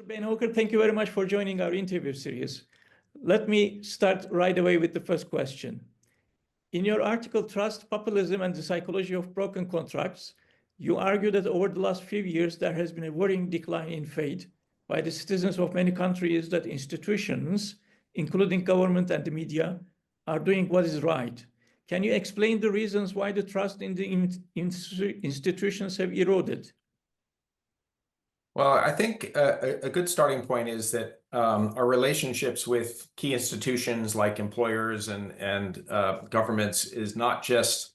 Beinhocker, thank you very much for joining our interview series. Let me start right away with the first question. In your article, Trust, Populism, and the Psychology of Broken Contracts, you argue that over the last few years, there has been a worrying decline in faith by the citizens of many countries that institutions, including government and the media, are doing what is right. Can you explain the reasons why the trust in the institutions have eroded? Well, I think a good starting point is that our relationships with key institutions like employers and governments is not just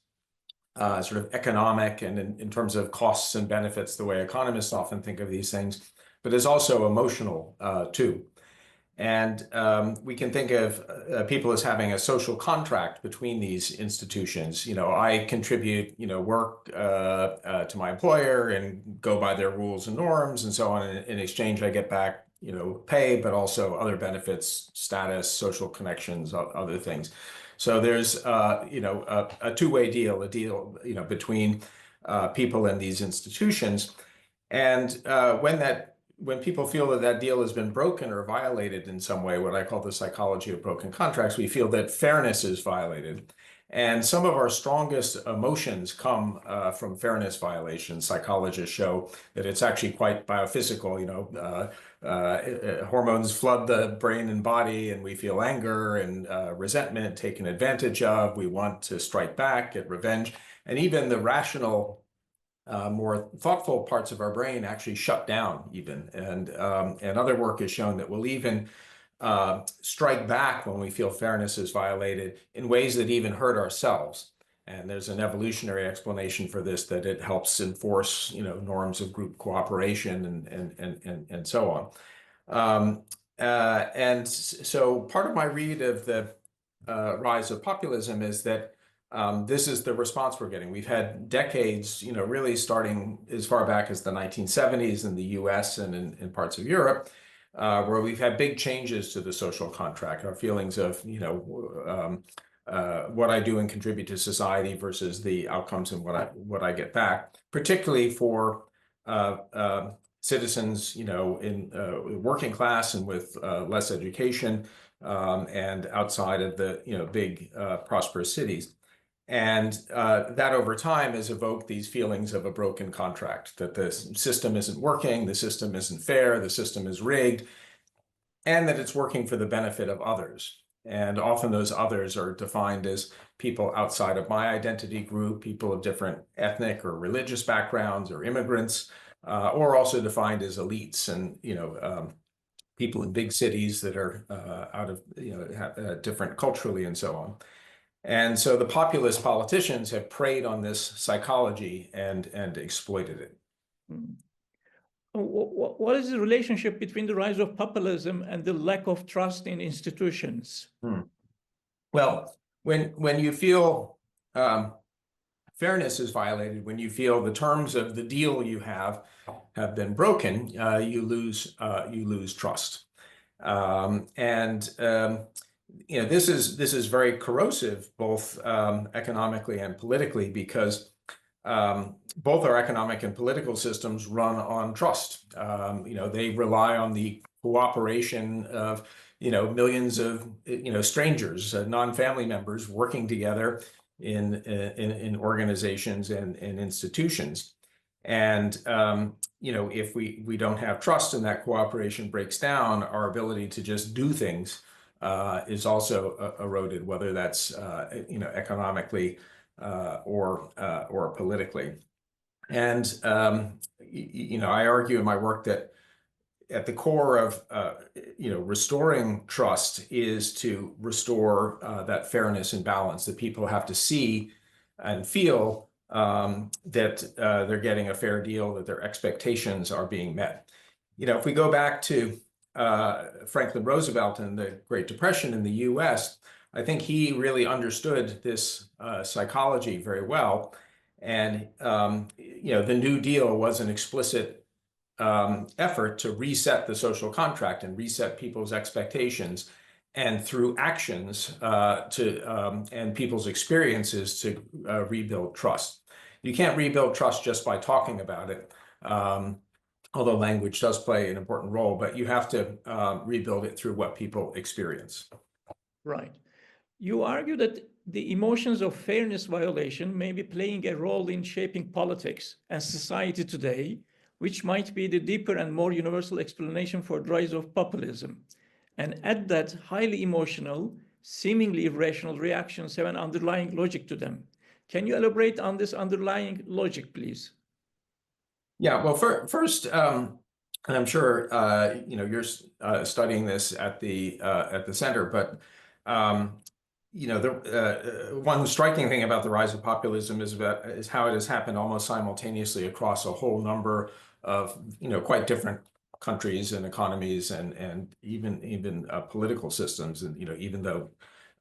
sort of economic and in terms of costs and benefits, the way economists often think of these things, but is also emotional too. And we can think of people as having a social contract between these institutions. You know, I contribute, work to my employer and go by their rules and norms and so on. And in exchange, I get back, pay, but also other benefits, status, social connections, other things. So there's, a two-way deal, between people and these institutions. And when people feel that that deal has been broken or violated in some way, what I call the psychology of broken contracts, we feel that fairness is violated. And some of our strongest emotions come from fairness violations. Psychologists show that it's actually quite biophysical. Hormones flood the brain and body, and we feel anger and resentment taken advantage of. We want to strike back, get revenge. And even the rational more thoughtful parts of our brain actually shut down even. And other work has shown that we'll even strike back when we feel fairness is violated in ways that even hurt ourselves. And there's an evolutionary explanation for this, that it helps enforce, norms of group cooperation and so on. And so part of my read of the rise of populism is that this is the response we're getting. We've had decades, really starting as far back as the 1970s in the US and in parts of Europe, where we've had big changes to the social contract, our feelings of, what I do and contribute to society versus the outcomes and what I get back, particularly for citizens, in working class and with less education and outside of the, big prosperous cities. And that over time has evoked these feelings of a broken contract, that the system isn't working, the system isn't fair, the system is rigged, and that it's working for the benefit of others. And often those others are defined as people outside of my identity group, people of different ethnic or religious backgrounds, or immigrants, or also defined as elites and, people in big cities that are out of, different culturally and so on. And so the populist politicians have preyed on this psychology and exploited it. What is the relationship between the rise of populism and the lack of trust in institutions? Well, when you feel fairness is violated, when you feel the terms of the deal you have been broken, you lose trust. This is very corrosive, both economically and politically, because both our economic and political systems run on trust. They rely on the cooperation of millions of strangers, non-family members working together in organizations and institutions. And if we don't have trust and that cooperation breaks down, our ability to just do things is also eroded, whether that's economically or politically. And I argue in my work that at the core of restoring trust is to restore that fairness and balance, that people have to see and feel that they're getting a fair deal, that their expectations are being met. If we go back to Franklin Roosevelt and the Great Depression in the US, I think he really understood this psychology very well. And, the New Deal was an explicit effort to reset the social contract and reset people's expectations, and through actions and people's experiences to rebuild trust. You can't rebuild trust just by talking about it. although language does play an important role, but you have to rebuild it through what people experience. Right. You argue that the emotions of fairness violation may be playing a role in shaping politics and society today, which might be the deeper and more universal explanation for the rise of populism. And add that highly emotional, seemingly irrational reactions have an underlying logic to them. Can you elaborate on this underlying logic, please? Yeah, well, first, and I'm sure you're studying this at the center, but the one striking thing about the rise of populism is how it has happened almost simultaneously across a whole number of quite different countries and economies and even political systems. And even though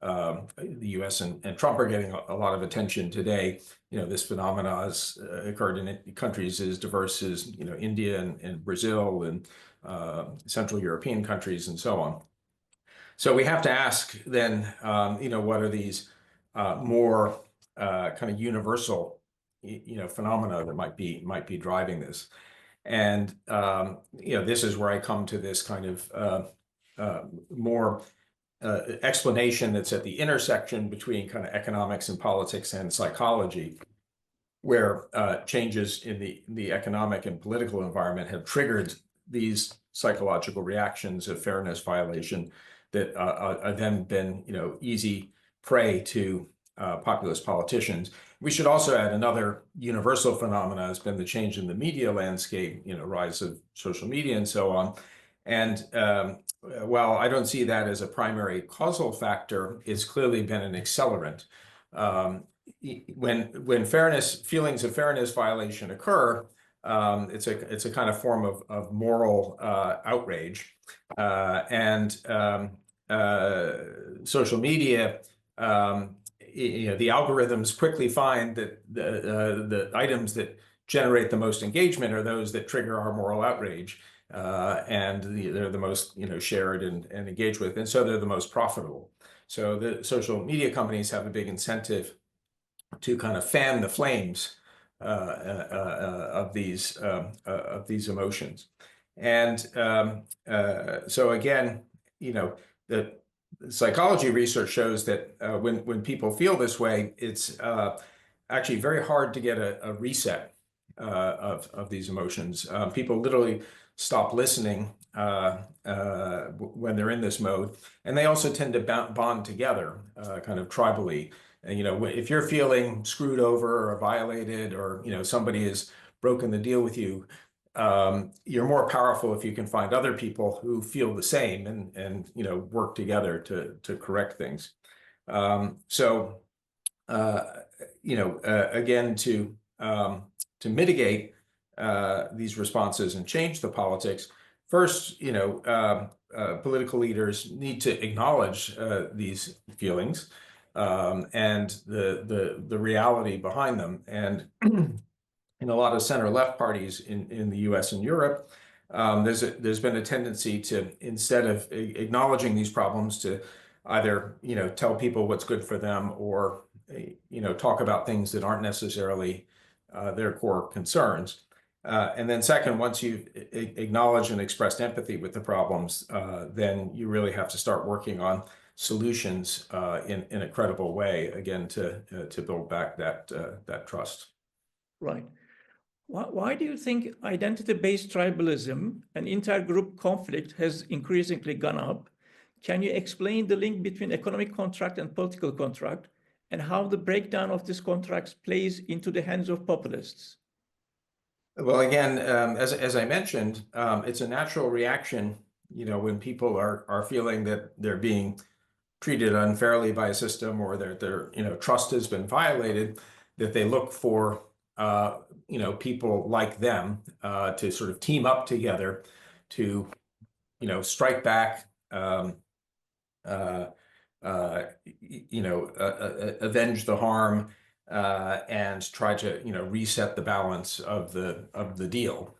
the U.S. and Trump are getting a lot of attention today, this phenomena has occurred in countries as diverse as India and Brazil and Central European countries and so on. So we have to ask then, what are these more kind of universal, phenomena that might be driving this? And this is where I come to this kind of more explanation that's at the intersection between kind of economics and politics and psychology, where changes in the economic and political environment have triggered these psychological reactions of fairness violation that have then been, easy prey to populist politicians. We should also add another universal phenomena has been the change in the media landscape, rise of social media and so on. And while I don't see that as a primary causal factor, it's clearly been an accelerant. When feelings of fairness violation occur, it's a kind of form of moral outrage, and social media. The algorithms quickly find that the items that generate the most engagement are those that trigger our moral outrage, and they're the most shared and engaged with, and so they're the most profitable. So the social media companies have a big incentive to kind of fan the flames of these emotions. And so again, the psychology research shows that when people feel this way, it's actually very hard to get a reset of these emotions. People literally stop listening when they're in this mode, and they also tend to bond together, kind of tribally. And, if you're feeling screwed over or violated, or somebody has broken the deal with you, you're more powerful if you can find other people who feel the same and work together to correct things. So again, to mitigate these responses and change the politics, first, political leaders need to acknowledge these feelings and the reality behind them. And in a lot of center-left parties in the U.S. and Europe, there's been a tendency to, instead of acknowledging these problems, to either tell people what's good for them, or talk about things that aren't necessarily their core concerns. And then second, once you've acknowledged and expressed empathy with the problems, then you really have to start working on solutions in a credible way, again, to build back that trust. Right. Why do you think identity-based tribalism and intergroup conflict has increasingly gone up? Can you explain the link between economic contract and political contract, and how the breakdown of these contracts plays into the hands of populists? Well, again, as I mentioned, it's a natural reaction, when people are feeling that they're being treated unfairly by a system, or their trust has been violated, that they look for people like them to sort of team up together to strike back, avenge the harm, and try to reset the balance of the deal.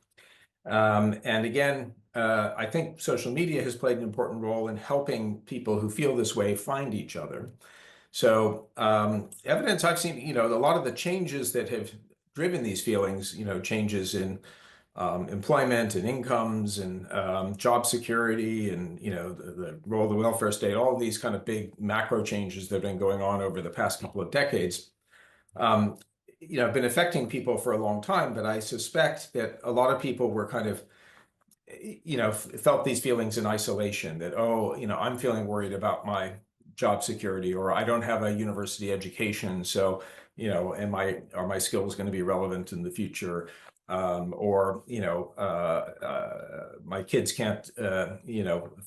And again, I think social media has played an important role in helping people who feel this way find each other. So evidence I've seen, a lot of the changes that have driven these feelings, changes in employment and incomes and job security and the role of the welfare state, all of these kind of big macro changes that have been going on over the past couple of decades, have been affecting people for a long time. But I suspect that a lot of people were kind of felt these feelings in isolation, that, I'm feeling worried about my job security, or I don't have a university education, so are my skills going to be relevant in the future? Or my kids can't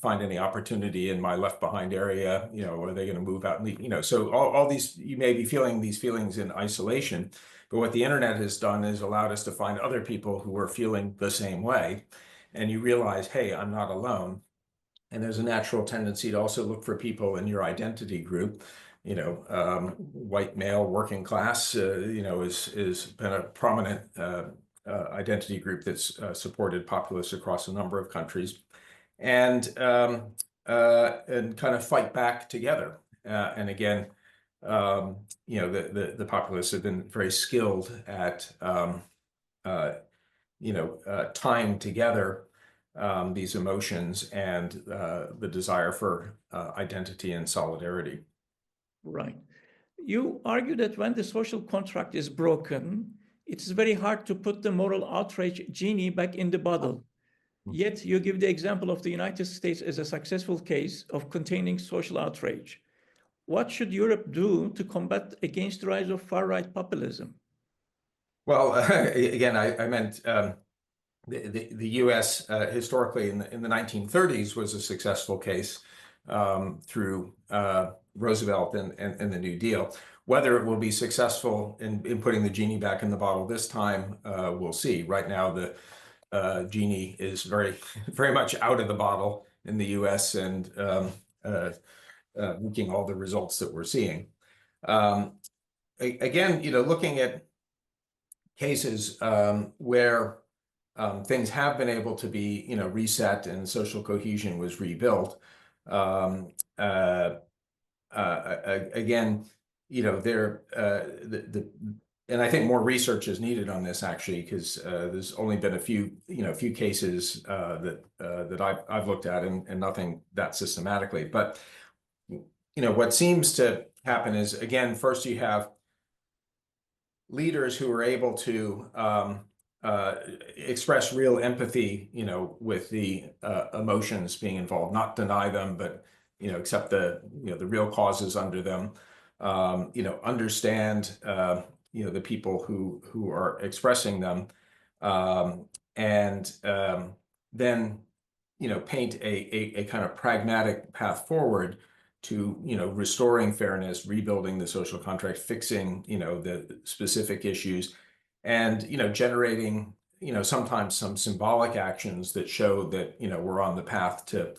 find any opportunity in my left behind area, are they going to move out and leave? So all these, you may be feeling these feelings in isolation, but what the internet has done is allowed us to find other people who are feeling the same way, and you realize, hey, I'm not alone. And there's a natural tendency to also look for people in your identity group. White male, working class, is been a prominent identity group that's supported populists across a number of countries, and kind of fight back together. And again, the populists have been very skilled at tying together these emotions and the desire for identity and solidarity. Right. You argue that when the social contract is broken, it's very hard to put the moral outrage genie back in the bottle. Yet you give the example of the United States as a successful case of containing social outrage. What should Europe do to combat against the rise of far-right populism? Well, again, I meant the U.S. Historically in the 1930s was a successful case through Roosevelt and the New Deal. Whether it will be successful in putting the genie back in the bottle this time, we'll see. Right now, the genie is very, very much out of the bottle in the U.S. and wreaking all the results that we're seeing. Again, looking at cases where things have been able to be, reset and social cohesion was rebuilt. Again, and I think more research is needed on this, actually, because there's only been a few cases that I've looked at, and nothing that systematically. But what seems to happen is, again, first you have leaders who are able to express real empathy, with the emotions being involved, not deny them, but accept the real causes under them. Understand the people who are expressing them, and then paint a kind of pragmatic path forward to restoring fairness, rebuilding the social contract, fixing the specific issues, and generating sometimes some symbolic actions that show that we're on the path to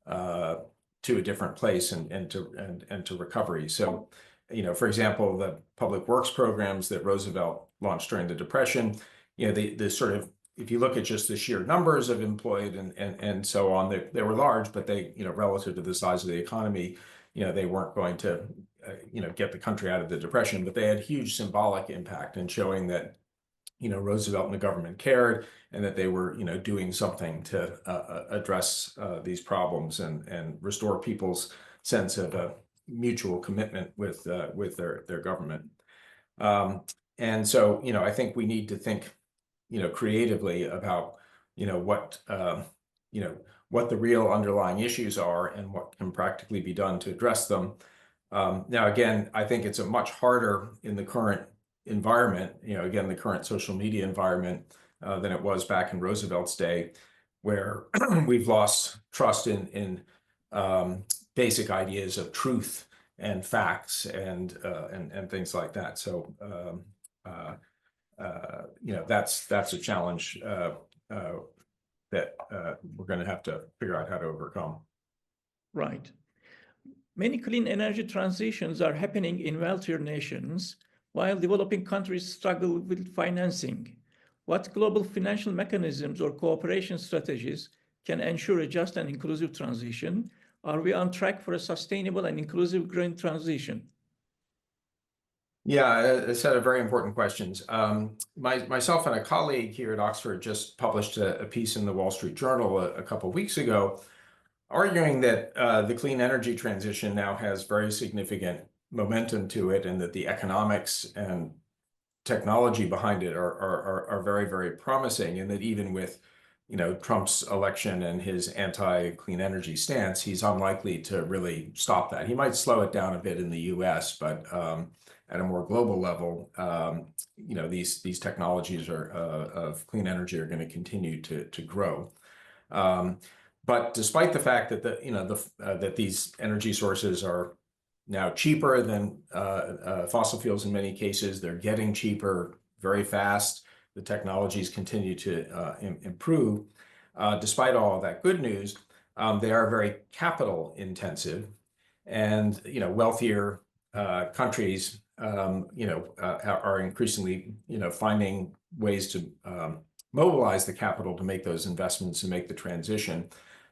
a different place and to recovery. So for example, the public works programs that Roosevelt launched during the Depression, the sort of, if you look at just the sheer numbers of employed and so on, they were large, but they relative to the size of the economy, they weren't going to get the country out of the Depression, but they had huge symbolic impact in showing that Roosevelt and the government cared, and that they were doing something to address these problems and restore people's sense of a mutual commitment with their government. And so I think we need to think creatively about what the real underlying issues are and what can practically be done to address them. Now, again, I think it's a much harder in the current environment, again, the current social media environment, than it was back in Roosevelt's day, where we've lost trust in basic ideas of truth and facts and things like that. So that's a challenge that we're going to have to figure out how to overcome. Right. Many clean energy transitions are happening in wealthier nations, while developing countries struggle with financing. What global financial mechanisms or cooperation strategies can ensure a just and inclusive transition? Are we on track for a sustainable and inclusive green transition? Yeah, a set of very important questions. Myself and a colleague here at Oxford just published a piece in the Wall Street Journal a couple of weeks ago, arguing that the clean energy transition now has very significant momentum to it, and that the economics and technology behind it are very, very promising, and that even with Trump's election and his anti-clean energy stance, he's unlikely to really stop that. He might slow it down a bit in the US, but at a more global level, these technologies of clean energy are going to continue to grow. But despite the fact that that these energy sources are now cheaper than fossil fuels in many cases, they're getting cheaper very fast. The technologies continue to improve. Despite all of that good news, they are very capital intensive, and wealthier countries are increasingly finding ways to mobilize the capital to make those investments and make the transition.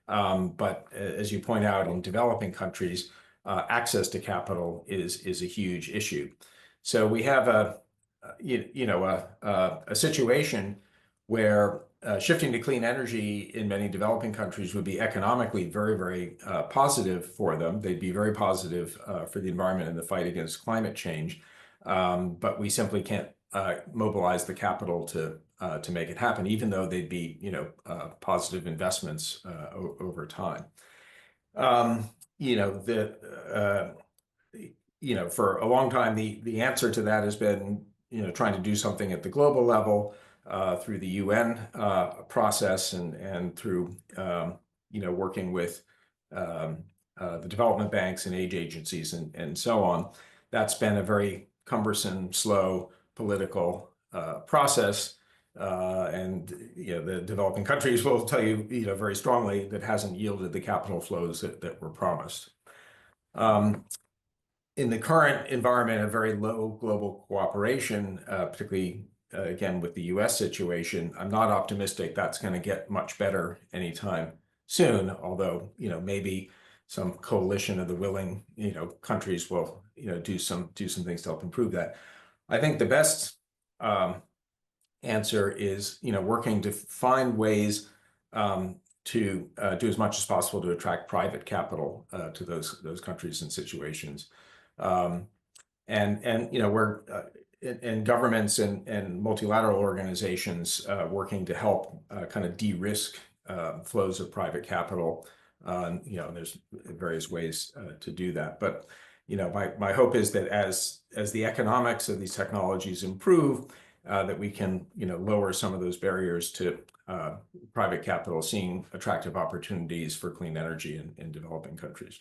But as you point out, in developing countries, access to capital is a huge issue. So we have a situation where shifting to clean energy in many developing countries would be economically very, very positive for them. They'd be very positive for the environment and the fight against climate change. But we simply can't mobilize the capital to make it happen, even though they'd be positive investments over time. For a long time, the answer to that has been trying to do something at the global level through the UN process and through working with the development banks and aid agencies and so on. That's been a very cumbersome, slow political process, and the developing countries will tell you very strongly that hasn't yielded the capital flows that were promised. In the current environment of very low global cooperation, particularly again with the US situation, I'm not optimistic that's going to get much better anytime soon, although maybe some coalition of the willing countries will do some things to help improve that. I think the best answer is working to find ways to do as much as possible to attract private capital to those countries and situations, and governments and multilateral organizations working to help kind of de-risk flows of private capital. There's various ways to do that, but my hope is that as the economics of these technologies improve, that we can lower some of those barriers to private capital seeing attractive opportunities for clean energy in developing countries.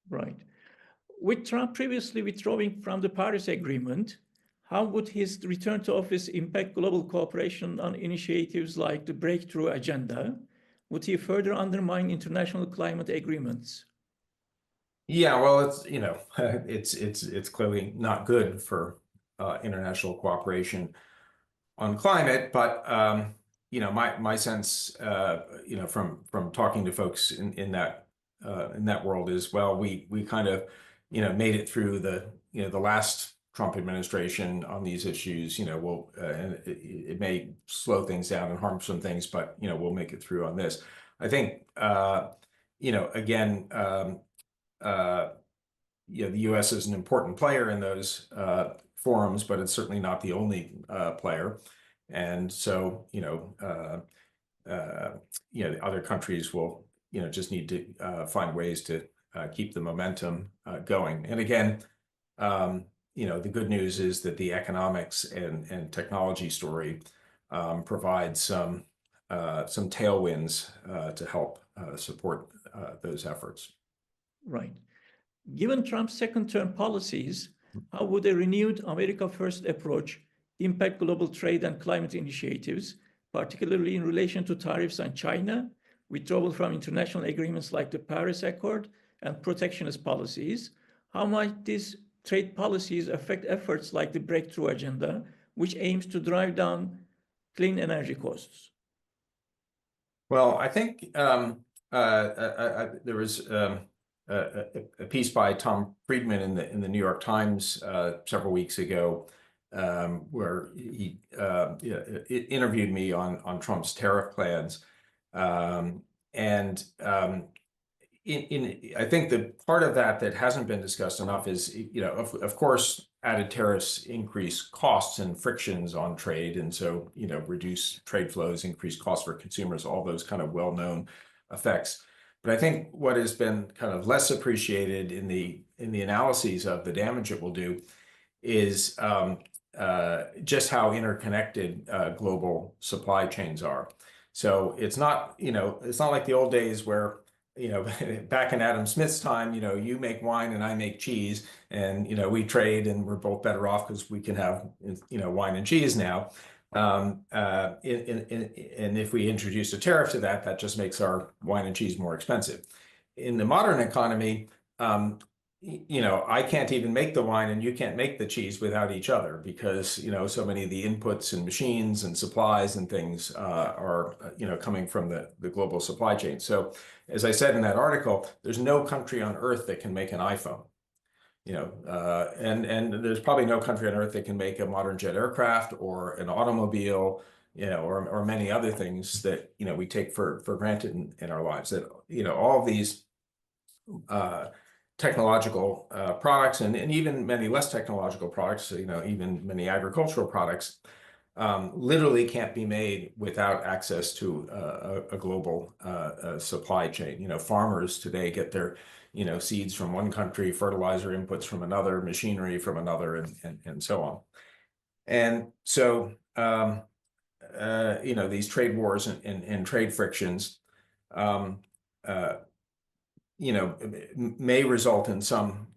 Right. With Trump previously withdrawing from the Paris Agreement, how would his return to office impact global cooperation on initiatives like the Breakthrough Agenda? Would he further undermine international climate agreements? Yeah, well, it's clearly not good for international cooperation on climate, but my sense from talking to folks in that world is, well, we kind of made it through the last Trump administration on these issues. And it may slow things down and harm some things, but we'll make it through on this. I think again, the U.S. is an important player in those forums, but it's certainly not the only player. And so other countries will just need to find ways to keep the momentum going. And again, the good news is that the economics and technology story provides some tailwinds to help support those efforts. Right. Given Trump's second-term policies, how would a renewed America First approach impact global trade and climate initiatives, particularly in relation to tariffs on China, withdrawal from international agreements like the Paris Accord, and protectionist policies? How might these trade policies affect efforts like the Breakthrough Agenda, which aims to drive down clean energy costs? Well, I think there was a piece by Tom Friedman in the New York Times several weeks ago, where he interviewed me on Trump's tariff plans, I think the part of that hasn't been discussed enough is, of course, added tariffs increase costs and frictions on trade, and so reduce trade flows, increase costs for consumers, all those kind of well-known effects. But I think what has been kind of less appreciated in the analyses of the damage it will do is just how interconnected global supply chains are. So it's not like the old days where, back in Adam Smith's time, you make wine and I make cheese, and we trade and we're both better off because we can have wine and cheese now. And if we introduce a tariff to that just makes our wine and cheese more expensive. In the modern economy, I can't even make the wine and you can't make the cheese without each other, because so many of the inputs and machines and supplies and things are coming from the global supply chain. So as I said in that article, there's no country on earth that can make an iPhone, and there's probably no country on earth that can make a modern jet aircraft or an automobile, or many other things that we take for granted in our lives. That all of these technological products, and even many less technological products, even many agricultural products, literally can't be made without access to a global supply chain. Farmers today get their seeds from one country, fertilizer inputs from another, machinery from another, and so on. And so these trade wars and trade frictions may result in some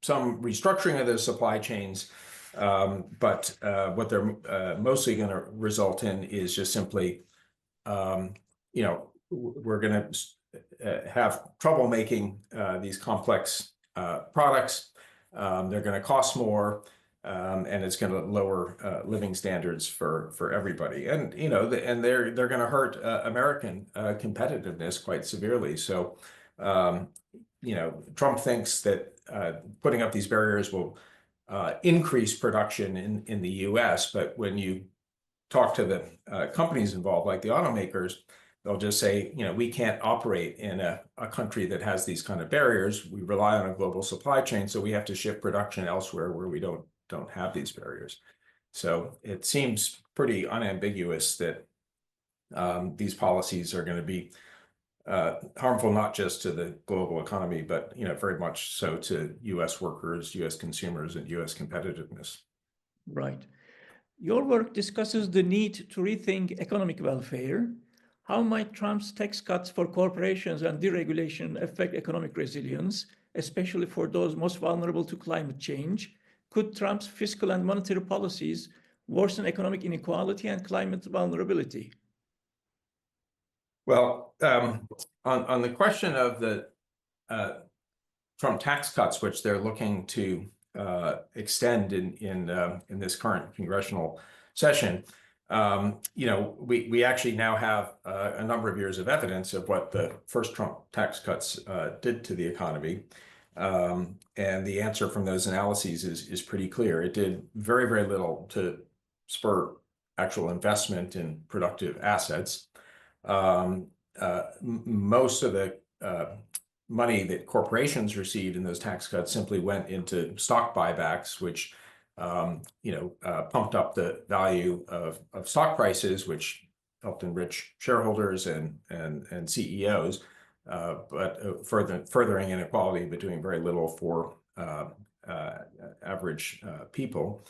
restructuring of those supply chains, but what they're mostly going to result in is just simply, we're going to have trouble making these complex products. They're going to cost more, and it's going to lower living standards for everybody. And and they're going to hurt American competitiveness quite severely. So Trump thinks that putting up these barriers will increase production in the U.S., but when you talk to the companies involved, like the automakers, they'll just say, we can't operate in a country that has these kind of barriers. We rely on a global supply chain, so we have to shift production elsewhere where we don't have these barriers. So it seems pretty unambiguous that these policies are going to be harmful not just to the global economy, but very much so to U.S. workers, U.S. consumers, and U.S. competitiveness. Right. Your work discusses the need to rethink economic welfare. How might Trump's tax cuts for corporations and deregulation affect economic resilience, especially for those most vulnerable to climate change? Could Trump's fiscal and monetary policies worsen economic inequality and climate vulnerability? Well, on the question of the Trump tax cuts, which they're looking to extend in this current congressional session, we actually now have a number of years of evidence of what the first Trump tax cuts did to the economy. And the answer from those analyses is pretty clear. It did very, very little to spur actual investment in productive assets. Most of the money that corporations received in those tax cuts simply went into stock buybacks, which pumped up the value of stock prices, which helped enrich shareholders and CEOs, but furthering inequality, but doing very little for average people.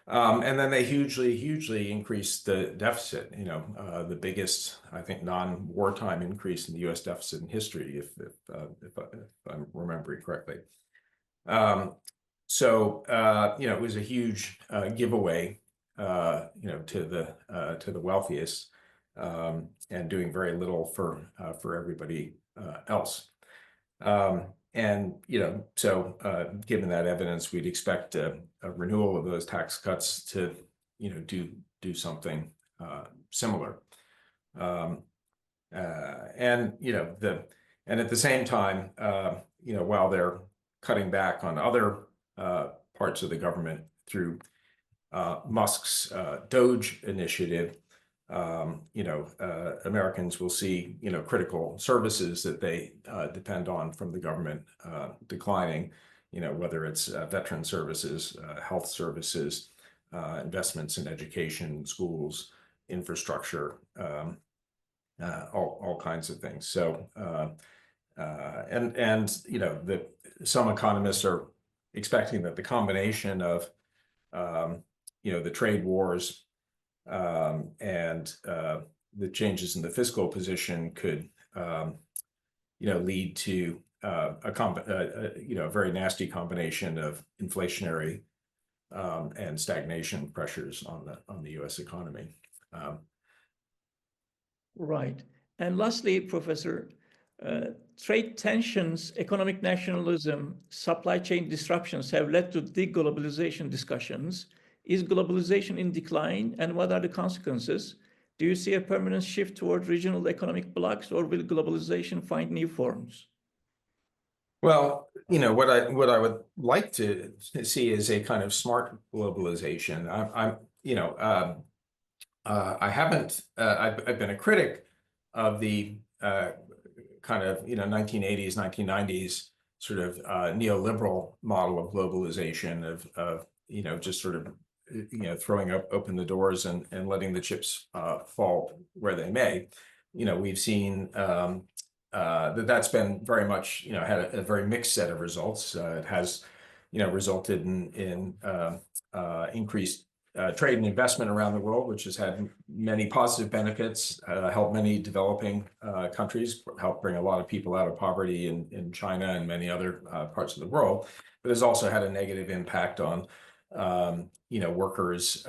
And then they hugely increased the deficit, the biggest, I think, non-wartime increase in the U.S. deficit in history, if I'm remembering correctly. So it was a huge giveaway, to the wealthiest, and doing very little for everybody else. And so given that evidence, we'd expect a renewal of those tax cuts to do something similar. And at the same time, while they're cutting back on other parts of the government through Musk's Doge initiative, Americans will see, critical services that they depend on from the government declining, whether it's veteran services, health services, investments in education, schools, infrastructure, all kinds of things. So, some economists are expecting that the combination of, the trade wars and the changes in the fiscal position could, lead to a very nasty combination of inflationary and stagnation pressures on the U.S. economy. Right. And lastly, Professor, trade tensions, economic nationalism, supply chain disruptions have led to deglobalization discussions. Is globalization in decline, and what are the consequences? Do you see a permanent shift toward regional economic blocs, or will globalization find new forms? Well, what I would like to see is a kind of smart globalization. I've been a critic of the kind of 1980s, 1990s sort of neoliberal model of globalization of just sort of throwing open the doors and letting the chips fall where they may. We've seen that's been very much had a very mixed set of results. It has resulted in increased trade and investment around the world, which has had many positive benefits, helped many developing countries, helped bring a lot of people out of poverty in China and many other parts of the world, but has also had a negative impact on workers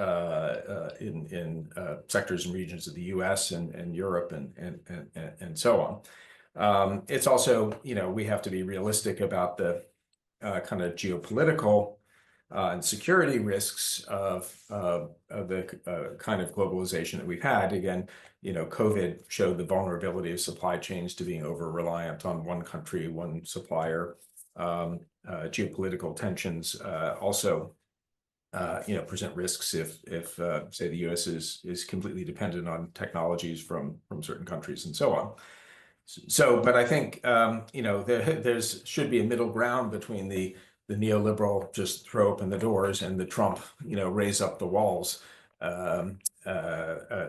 in sectors and regions of the U.S. and Europe and so on. It's also, we have to be realistic about the kind of geopolitical and security risks of the kind of globalization that we've had. Again, COVID showed the vulnerability of supply chains to being over-reliant on one country, one supplier. Geopolitical tensions also present risks if say the U.S. is completely dependent on technologies from certain countries and so on. So, but I think there's should be a middle ground between the neoliberal just throw open the doors and the Trump raise up the walls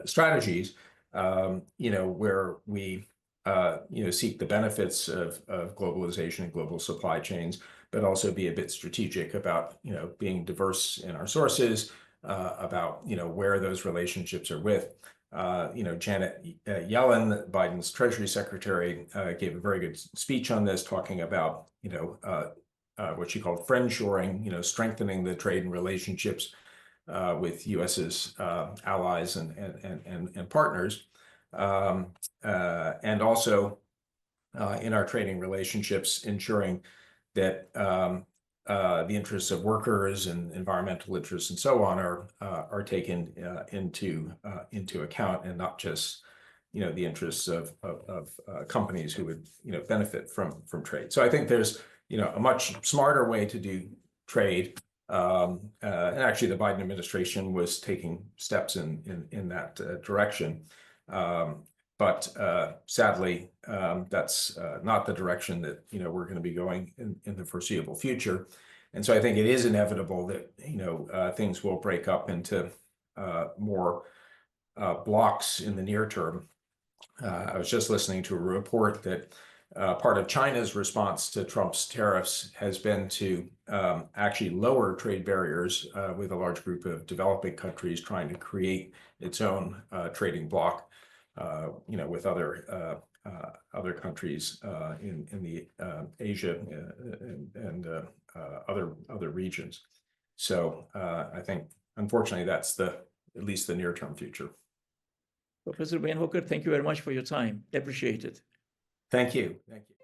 strategies, where we seek the benefits of globalization and global supply chains, but also be a bit strategic about being diverse in our sources, about where those relationships are with. Janet Yellen, Biden's Treasury Secretary, gave a very good speech on this, talking about what she called friendshoring, strengthening the trade and relationships with U.S.'s allies and partners, and also in our trading relationships, ensuring that the interests of workers and environmental interests and so on are taken into account, and not just the interests of companies who would benefit from trade. So I think there's a much smarter way to do trade, and actually the Biden administration was taking steps in that direction. But sadly, that's not the direction that we're going to be going in the foreseeable future. And so I think it is inevitable that things will break up into more blocks in the near term. I was just listening to a report that part of China's response to Trump's tariffs has been to actually lower trade barriers with a large group of developing countries trying to create its own trading bloc. With other countries in the Asia and other regions. So I think, unfortunately, that's at least the near-term future. Professor Beinhocker, thank you very much for your time. Appreciate it. Thank you. Thank you.